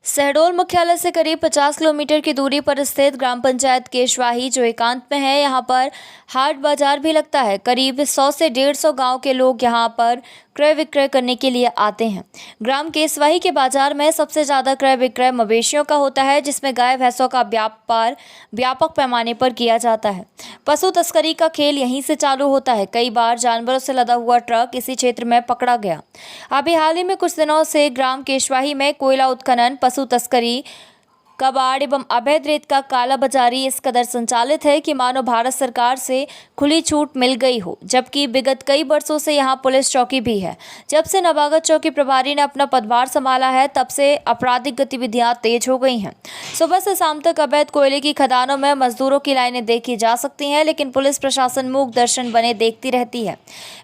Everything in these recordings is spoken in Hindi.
शहडोल मुख्यालय से करीब 50 किलोमीटर की दूरी पर स्थित ग्राम पंचायत केशवाही जो एकांत में है, यहाँ पर हाट बाजार भी लगता है। करीब 100 से 150 गांव के लोग यहाँ पर क्रय विक्रय करने के लिए आते हैं। ग्राम केशवाही के बाजार में सबसे ज़्यादा क्रय विक्रय मवेशियों का होता है, जिसमें गाय भैंसों का व्यापार व्यापक पैमाने पर किया जाता है। पशु तस्करी का खेल यहीं से चालू होता है। कई बार जानवरों से लदा हुआ ट्रक इसी क्षेत्र में पकड़ा गया। अभी हाल ही में कुछ दिनों से ग्राम केशवाही में कोयला उत्खनन, पशु तस्करी, कबाड़ एवं अवैध रेत का काला बाजारी इस कदर संचालित है कि मानो भारत सरकार से खुली छूट मिल गई हो। जबकि विगत कई वर्षों से यहाँ पुलिस चौकी भी है। जब से नवागत चौकी प्रभारी ने अपना पदभार संभाला है, तब से आपराधिक गतिविधियां तेज हो गई हैं। सुबह से शाम तक अवैध कोयले की खदानों में मजदूरों की लाइनें देखी जा सकती हैं, लेकिन पुलिस प्रशासन मूक दर्शन बने देखती रहती है।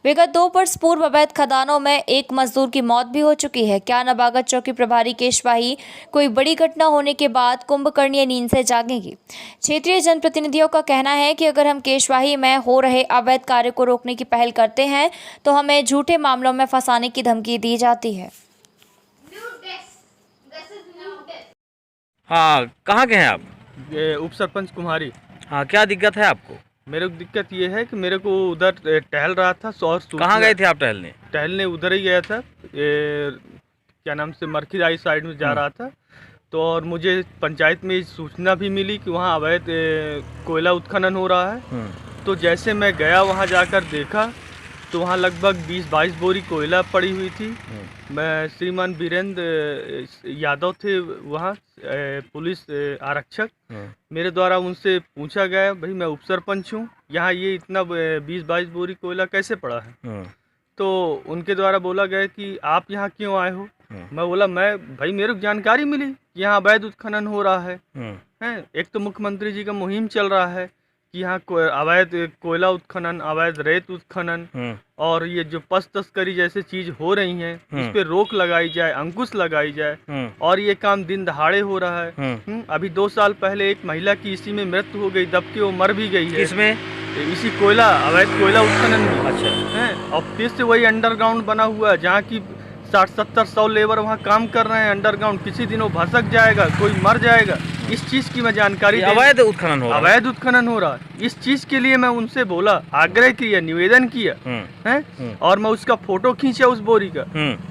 विगत 2 वर्ष पूर्व अवैध खदानों में एक मजदूर की मौत भी हो चुकी है। क्या नवागत चौकी प्रभारी केशवाही कोई बड़ी घटना होने के बाद कुंभकर्णीय नींद से जागेंगी? क्षेत्रीय जनप्रतिनिधियों का कहना है कि अगर हम केशवाही में हो रहे अवैध कार्य को रोकने की पहल करते हैं तो हमें झूठे मामलों में फंसाने की धमकी दी जाती है। हाँ, कहाँ के हैं आप? ये उप सरपंच कुम्हारी। हाँ, क्या दिक्कत है आपको? मेरे को दिक्कत ये है कि मेरे को उधर टहल रहा था और कहाँ गए थे आप टहलने? टहलने उधर ही गया था, ये क्या नाम से मरखीराई साइड में जा रहा था। तो और मुझे पंचायत में सूचना भी मिली कि वहाँ अवैध कोयला उत्खनन हो रहा है। तो जैसे मैं गया वहाँ जाकर देखा तो वहाँ लगभग 20-22 बोरी कोयला पड़ी हुई थी। मैं श्रीमान वीरेंद्र यादव थे वहाँ पुलिस आरक्षक। मेरे द्वारा उनसे पूछा गया, भाई मैं उप सरपंच हूँ, यहाँ ये इतना 20-22 बोरी कोयला कैसे पड़ा है? तो उनके द्वारा बोला गया कि आप यहाँ क्यों आए हो? मैं बोला भाई मेरे को जानकारी मिली यहाँ अवैध उत्खनन हो रहा है। हैं, एक तो मुख्यमंत्री जी का मुहिम चल रहा है कि यहाँ अवैध कोयला उत्खनन, अवैध रेत उत्खनन और ये जो पशु तस्करी जैसे चीज हो रही हैं, इस पे रोक लगाई जाए, अंकुश लगाई जाए। और ये काम दिन दहाड़े हो रहा है। अभी 2 साल पहले एक महिला की इसी में मृत्यु हो गई, दबके वो मर भी गई है। इसमें इसी कोयला अवैध कोयला उत्खनन में। अच्छा है, और फिर से वही अंडरग्राउंड बना हुआ है जहाँ की 60-70-100 लेबर वहाँ काम कर रहे हैं अंडरग्राउंड। किसी दिन वो भसक जाएगा, कोई मर जाएगा। इस चीज की मैं जानकारी अवैध उत्खनन हो रहा है। अवैध उत्खनन हो रहा है। इस चीज के लिए मैं उनसे बोला, आग्रह किया, निवेदन किया है, और मैं उसका फोटो खींचा उस बोरी का।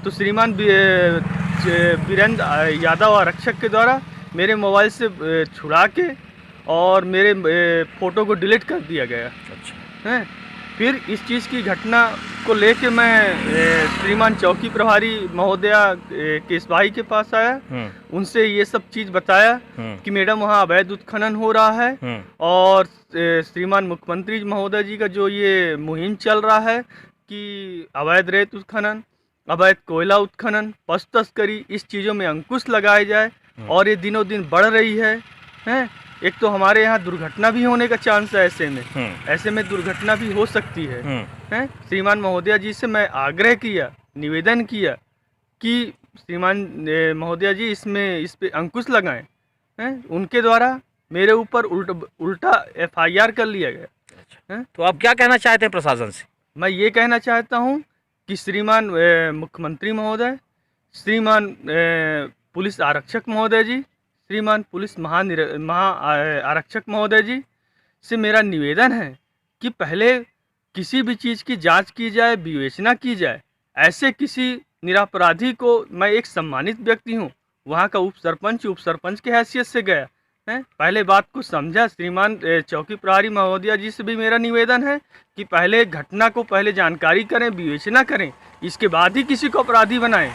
तो श्रीमान वीरेंद्र यादव आरक्षक के द्वारा मेरे मोबाइल से छुड़ा के और मेरे फोटो को डिलीट कर दिया गया। अच्छा है, फिर इस चीज़ की घटना को लेके मैं श्रीमान चौकी प्रभारी महोदया केशवाही के पास आया। उनसे ये सब चीज़ बताया कि मैडम वहाँ अवैध उत्खनन हो रहा है और श्रीमान मुख्यमंत्री महोदय जी का जो ये मुहिम चल रहा है कि अवैध रेत उत्खनन, अवैध कोयला उत्खनन, पशु तस्करी, इस चीज़ों में अंकुश लगाए जाए। और ये दिनों दिन बढ़ रही है। एक तो हमारे यहाँ दुर्घटना भी होने का चांस है, ऐसे में दुर्घटना भी हो सकती है। श्रीमान महोदया जी से मैं आग्रह किया, निवेदन किया कि श्रीमान महोदया जी इस पे अंकुश लगाएं। उनके द्वारा मेरे ऊपर उल्टा FIR कर लिया गया। तो आप क्या कहना चाहते हैं प्रशासन से? मैं ये कहना चाहता हूँ कि श्रीमान मुख्यमंत्री महोदय, श्रीमान पुलिस आरक्षक महोदय जी, श्रीमान पुलिस महा आरक्षक महोदय जी से मेरा निवेदन है कि पहले किसी भी चीज़ की जांच की जाए, विवेचना की जाए। ऐसे किसी निरपराधी को, मैं एक सम्मानित व्यक्ति हूं, वहां का उप सरपंच के हैसियत से गया है, पहले बात को समझा। श्रीमान चौकी प्रभारी महोदया जी से भी मेरा निवेदन है कि पहले घटना को पहले जानकारी करें, विवेचना करें, इसके बाद ही किसी को अपराधी बनाएं।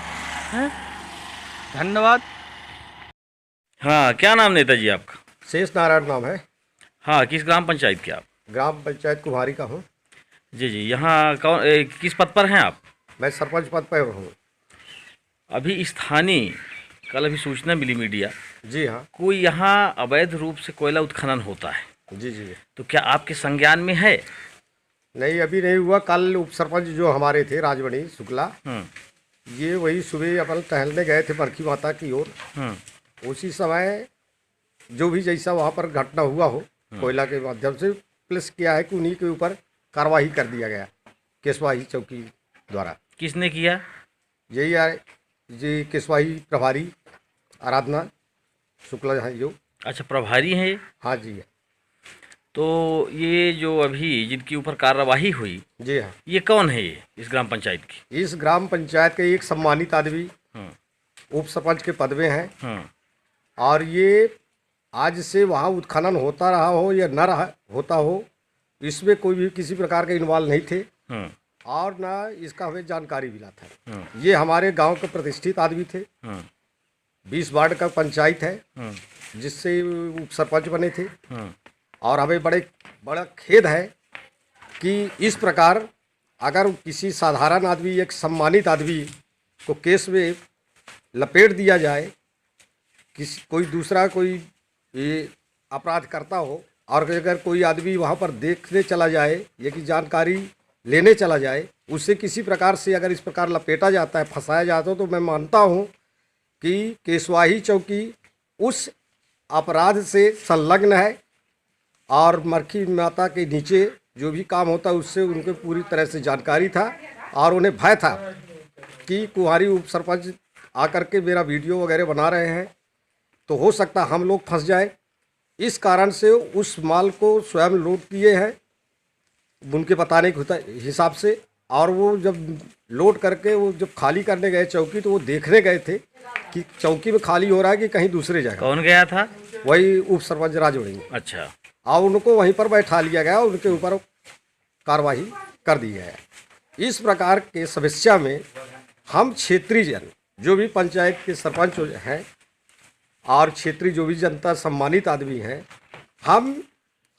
धन्यवाद। हाँ, क्या नाम नेताजी आपका? शेष नारायण नाम है। हाँ, किस ग्राम पंचायत के आप? ग्राम पंचायत कुम्हारी का हूँ। जी जी, यहाँ कौन किस पद पर हैं आप? मैं सरपंच पद पर हूँ। अभी स्थानीय कल अभी सूचना मिली मीडिया, जी हाँ, कोई यहाँ अवैध रूप से कोयला उत्खनन होता है। जी जी। तो क्या आपके संज्ञान में है? नहीं, अभी नहीं हुआ। कल उप सरपंच जो हमारे थे राजमणि शुक्ला, ये वही सुबह अपन टहलने गए थे बरखी माता की ओर। उसी समय जो भी जैसा वहाँ पर घटना हुआ हो, कोयला के माध्यम से प्लस किया है कि उन्हीं के ऊपर कार्रवाई कर दिया गया केशवाही चौकी द्वारा। किसने किया? यही है जी, केशवाही प्रभारी आराधना शुक्ला है जो। अच्छा, प्रभारी हैं ये? हाँ जी। तो ये जो अभी जिनके ऊपर कार्रवाई हुई, जी हाँ, ये कौन है ये इस ग्राम पंचायत की? इस ग्राम पंचायत के एक सम्मानित आदमी हम्म, उप सरपंच के पद में हैं। हम्म, और ये आज से वहाँ उत्खनन होता रहा हो या न रहा होता हो, इसमें कोई भी किसी प्रकार के इन्वॉल्व नहीं थे हम्म, और ना इसका हमें जानकारी मिला था। हम्म, ये हमारे गांव के प्रतिष्ठित आदमी थे। हम्म, 20 वार्ड का पंचायत है हम्म, जिससे उप सरपंच बने थे। हम्म, और हमें बड़ा खेद है कि इस प्रकार अगर किसी साधारण आदमी, एक सम्मानित आदमी को केस में लपेट दिया जाए, कोई दूसरा कोई ये अपराध करता हो और अगर कोई आदमी वहाँ पर देखने चला जाए या कि जानकारी लेने चला जाए, उससे किसी प्रकार से अगर इस प्रकार लपेटा जाता है, फंसाया जाता है, तो मैं मानता हूँ कि केशवाही चौकी उस अपराध से संलग्न है और मरखी माता के नीचे जो भी काम होता है उससे उनको पूरी तरह से जानकारी था और उन्हें भय था कि कुंवारी उप सरपंच आकर के मेरा वीडियो वगैरह बना रहे हैं तो हो सकता हम लोग फंस जाए। इस कारण से उस माल को स्वयं लूट किए हैं उनके बताने के हिसाब से। और वो जब लोड करके वो जब खाली करने गए चौकी, तो वो देखने गए थे कि चौकी में खाली हो रहा है कि कहीं दूसरे जगह। कौन गया था? वही उप सरपंच राजवड़ी। अच्छा, और उनको वहीं पर बैठा लिया गया, उनके ऊपर कार्रवाई कर दी गया। इस प्रकार के समस्या में हम क्षेत्रीय जन, जो भी पंचायत के सरपंच हैं और क्षेत्रीय जो भी जनता सम्मानित आदमी हैं, हम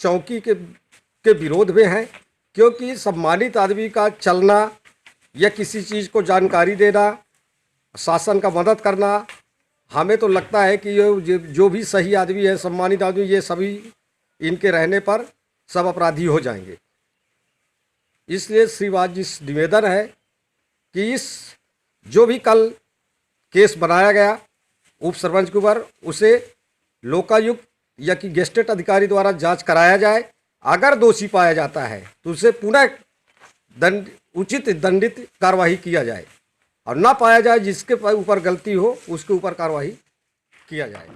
चौकी के विरोध में हैं। क्योंकि सम्मानित आदमी का चलना या किसी चीज़ को जानकारी देना, शासन का मदद करना, हमें तो लगता है कि ये जो भी सही आदमी है, सम्मानित आदमी, ये सभी इनके रहने पर सब अपराधी हो जाएंगे। इसलिए श्रीवाद जी से निवेदन है कि इस जो भी कल केस बनाया गया उप सरपंच के ऊपर, उसे लोकायुक्त या कि गेस्टेट अधिकारी द्वारा जांच कराया जाए। अगर दोषी पाया जाता है तो उसे पुनः उचित दंडित कार्रवाई किया जाए और ना पाया जाए जिसके ऊपर गलती हो उसके ऊपर कार्रवाई किया जाए।